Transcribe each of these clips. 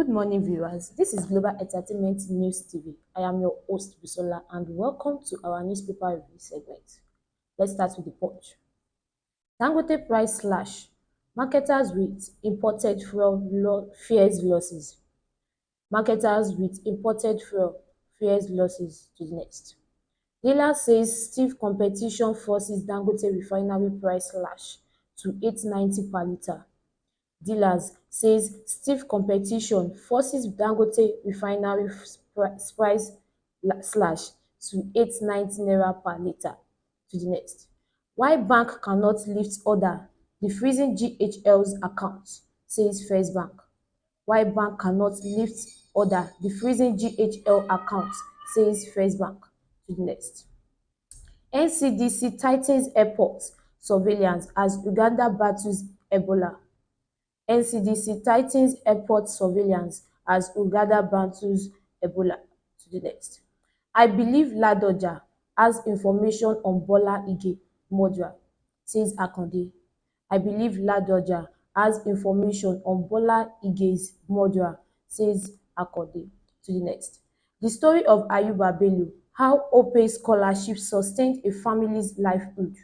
Good morning, viewers. This is Global Entertainment News TV. I am your host, Bisola, and welcome to our newspaper review segment. Let's start with the punch. Dangote price slash. Marketers with imported fuel fears losses. Marketers with imported fuel fears losses to the next. Dealer says stiff competition forces Dangote refinery price slash to $8.90 per litre. Dealers says stiff competition forces Dangote refinery price slash to ₦8.90 per litre. To the next. Why bank cannot lift order the freezing GHL's account, says First Bank. Why bank cannot lift order the freezing GHL account, says First Bank. To the next. NCDC tightens airport surveillance as Uganda battles Ebola. NCDC tightens airport surveillance as Uganda battles Ebola. To the next. I believe Ladoja has information on Bola Ige murderer, says Akande. I believe Ladoja has information on Bola Ige's murderer, says Akande. To the next. The story of Ayuba Bello, how Ope scholarship sustained a family's livelihood.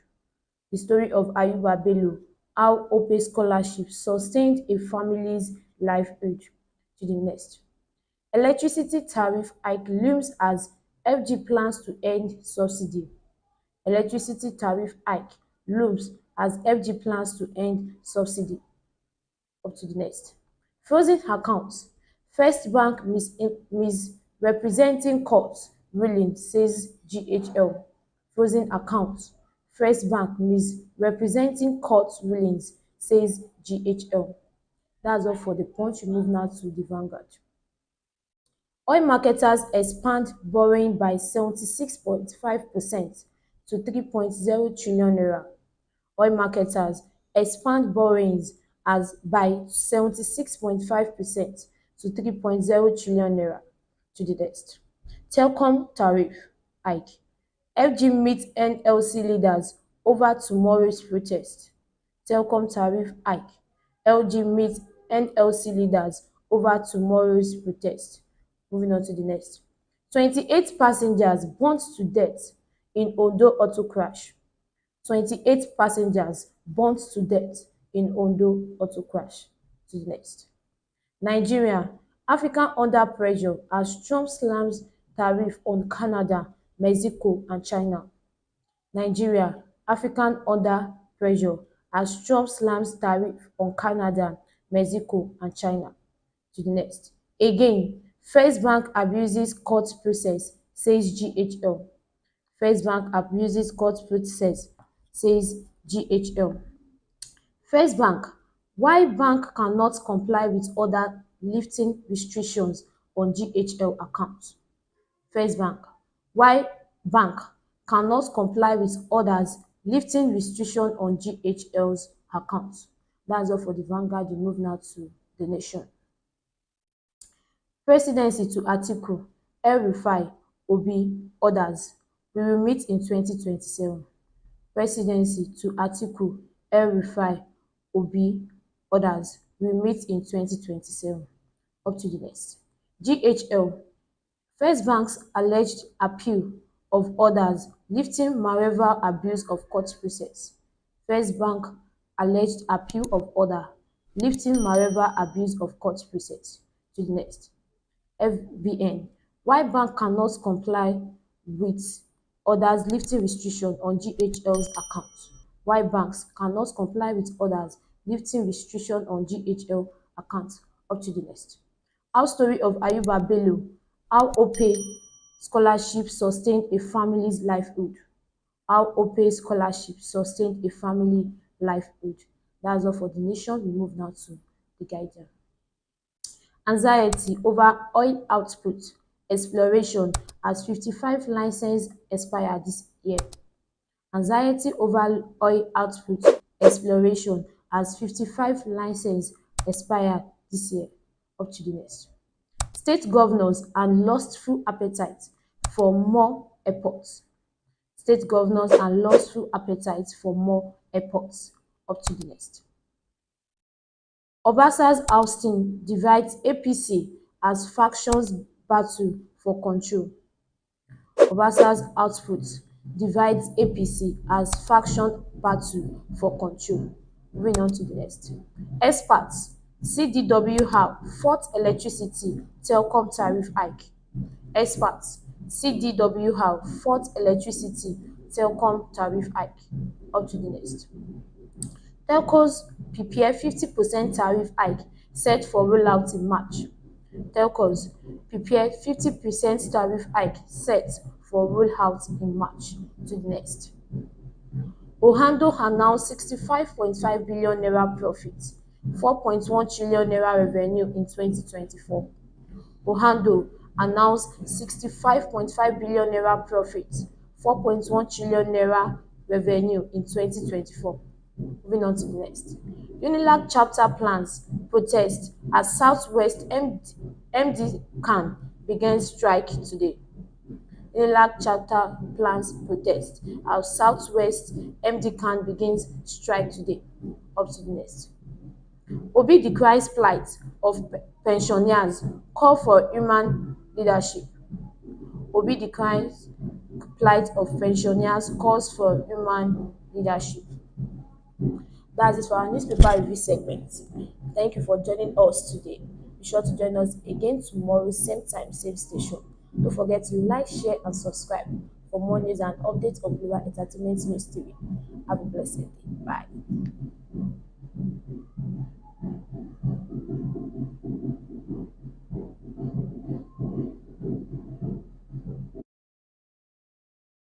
The story of Ayuba Bello, how Ope scholarship sustained a family's livelihood. To the next. Electricity tariff hike looms as FG plans to end subsidy. Electricity tariff hike looms as FG plans to end subsidy. Up to the next. Frozen accounts. First Bank misrepresenting court ruling, says GHL. Frozen accounts. First Bank misrepresenting court rulings, says GHL. That's all for the punch. We move now to the Vanguard. Oil marketers expand borrowing by 76.5% to ₦3.0 trillion. Oil marketers expand borrowings by 76.5% to ₦3.0 trillion. To the next. Telecom tariff hike. FG meets NLC leaders over tomorrow's protest. Telecom tariff hike. LG meets NLC leaders over tomorrow's protest. Moving on to the next. 28 passengers burnt to death in Ondo auto crash. 28 passengers burnt to death in Ondo auto crash. To the next. Nigeria, Africa under pressure as Trump slams tariff on Canada, Mexico and China. Nigeria, African under pressure as Trump slams tariff on Canada, Mexico and China. To the next. Again, First Bank abuses court process, says GHL. First Bank abuses court process, says GHL. First Bank, why bank cannot comply with order lifting restrictions on GHL accounts. First Bank, why bank cannot comply with orders lifting restriction on GHL's accounts. That's all for the Vanguard. We move now to the Nation. Presidency to Atiku, El-Rufai, Obi, others. We will meet in 2027. Presidency to Atiku, El-Rufai, Obi, others. We will meet in 2027. Up to the next. GHL. First Bank's alleged appeal of orders lifting Mareva abuse of court process. First Bank alleged appeal of order lifting Mareva abuse of court process. To the next. FBN. Why bank cannot comply with orders lifting restriction on GHL's accounts. Why banks cannot comply with orders lifting restriction on GHL accounts. Up to the next. Our story of Ayuba Bello, how Ope scholarship sustained a family's livelihood. How Ope scholarship sustained a family livelihood. That's all for the Nation. We move now to the Guardian. Anxiety over oil output exploration as 55 licenses expire this year. Anxiety over oil output exploration as 55 licenses expire this year. Up to the next. State governors and lost full appetite for more airports. State governors and lost full appetite for more airports. Up to the next. Obasanjo's ousting divides APC as factions battle for control. Obasanjo's output divides APC as faction battle for control. Moving on to the next. Experts: CDW how fourth electricity telecom tariff hike. Experts: CDW how fourth electricity telecom tariff hike. Up to the next. Telcos prepare 50% tariff hike set for rollout in March. Telcos prepare 50% tariff hike set for rollout in March. To the next. Ohando announced 65.5 billion naira profit, 4.1 trillion naira revenue in 2024. Ohando announced 65.5 billion naira profit, 4.1 trillion naira revenue in 2024. Moving on to the next. Unilag chapter plans protest as Southwest MD CAN begins strike today. Unilag chapter plans protest as Southwest MD CAN begins strike today. Up to the next. Obi decries plight of pensioners, call for human leadership. Obi decries plight of pensioners, calls for human leadership. That's it for our newspaper review segment. Thank you for joining us today. Be sure to join us again tomorrow, same time, same station. Don't forget to like, share, and subscribe for more news and updates of Global Entertainment News TV. Have a blessed day. Bye.